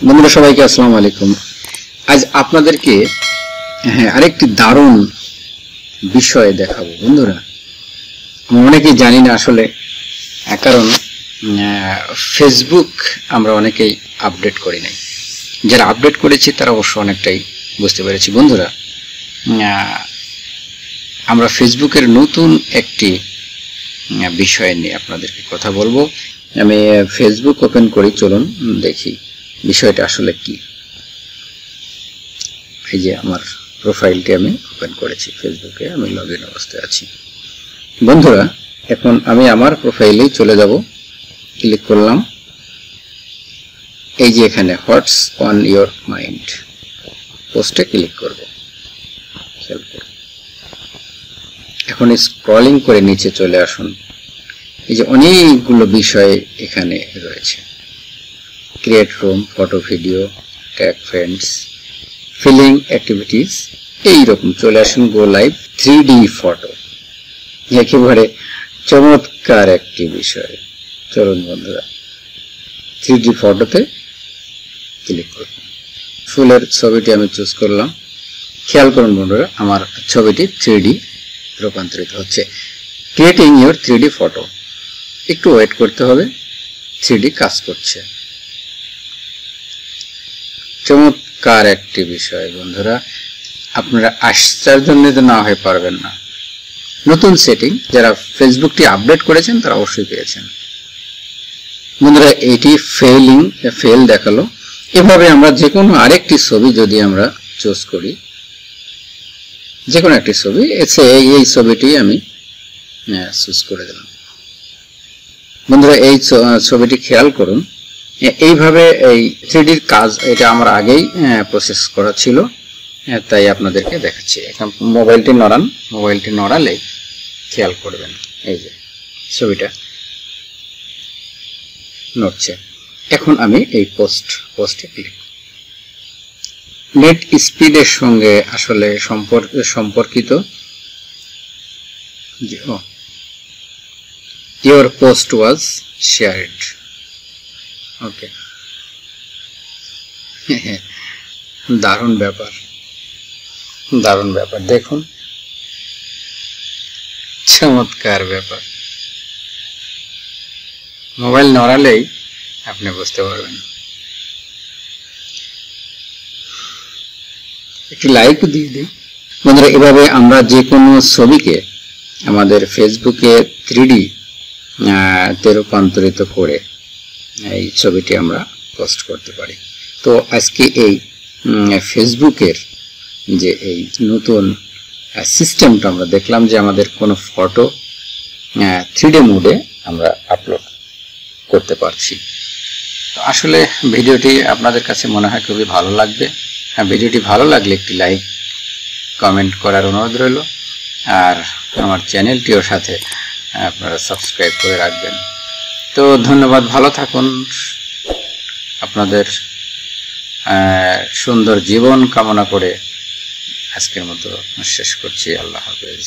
বন্ধুরা সবাইকে আসসালামু আলাইকুম। আজ আপনাদেরকে আরেকটি দারুণ বিষয় দেখাবো। বন্ধুরা অনেকেই জানি না আসলে, কারণ ফেসবুক আমরা অনেকেই আপডেট করি নাই। যারা আপডেট করেছি তারা অবশ্য অনেকটাই বুঝতে পেরেছি। বন্ধুরা আমরা ফেসবুকের নতুন একটি বিষয় নিয়ে আপনাদেরকে কথা বলবো। আমি ফেসবুক ওপেন করি, চলুন দেখি বিষয়টা আসলে কি। এই যে আমার প্রোফাইলটি আমি ওপেন করেছি ফেসবুকে, আমি লগ ইন অবস্থায় আছি। বন্ধুরা এখন আমি আমার প্রোফাইলেই চলে যাব, ক্লিক করলাম। এই যে এখানে হোয়াটস অন ইয়োর মাইন্ড পোস্টে ক্লিক করব। এখন স্ক্রলিং করে নিচে চলে আসুন। এই যে অনেকগুলো বিষয় এখানে রয়েছে, create room, photo, video, tag friends, feeling activities, এইরকম চলে আসুন। গো লাইভ 3D ফটো, একেবারে চমৎকার একটি বিষয়। চলুন বন্ধুরা 3D ফটোতে ক্লিক করুন। ফুলের ছবিটি আমি চুজ করলাম। খেয়াল করুন বন্ধুরা, আমার ছবিটি 3D রূপান্তরিত হচ্ছে। ক্রিয়েটিং ইউর 3D ফটো, একটু ওয়েট করতে হবে, 3D কাজ করছে। চমৎকার একটি বিষয় বন্ধুরা, আপনারা আশ্চর্যান্বিত না হয়ে পারবেন না। নতুন সেটিং, যারা ফেসবুকটি আপডেট করেছেন তারা অবশ্যই পেয়েছেন। বন্ধুরা এটি ফেল দেখালো। এভাবে আমরা যে কোনো আরেকটি ছবি যদি আমরা চুজ করি, যে কোনো একটি ছবি, এই ছবিটি আমি চুজ করে দিলাম। বন্ধুরা এই ছবিটি খেয়াল করুন, এইভাবে এই 3D কাজ এটা আমার আগেই প্রসেস করা ছিল, তাই আপনাদেরকে দেখাচ্ছি। এখন মোবাইলটি নড়ান, মোবাইলটি নড়ালে খেয়াল করবেন এই যে ছবিটা নড়ছে। এখন আমি এই পোস্টে ক্লিক। নেট স্পিডের সঙ্গে আসলে সম্পর্কিত। Your post was shared. ওকে, দারুণ ব্যাপার, দারুণ ব্যাপার। দেখুন চমৎকার ব্যাপার। মোবাইল নড়ালেই আপনি বুঝতে পারবেন। একটি লাইক দিয়ে দিই বন্ধুরা। এভাবে আমরা যে কোনো ছবিকে আমাদের ফেসবুকে 3D তে রূপান্তরিত করে এই ছবিটি আমরা পোস্ট করতে পারি। তো আজকে এই ফেসবুকের যে এই নতুন সিস্টেমটা আমরা দেখলাম, যে আমাদের কোনো ফটো 3D মোডে আমরা আপলোড করতে পারছি। তো আসলে ভিডিওটি আপনাদের কাছে মনে হয় খুবই ভালো লাগবে। ভিডিওটি ভালো লাগলে একটি লাইক, কমেন্ট করার অনুরোধ রইল। আর আমার চ্যানেলটিও সাথে আপনারা সাবস্ক্রাইব করে রাখবেন। তো ধন্যবাদ, ভালো থাকুন। আপনাদের সুন্দর জীবন কামনা করে আজকের মতো শেষ করছি। আল্লাহ হাফেজ।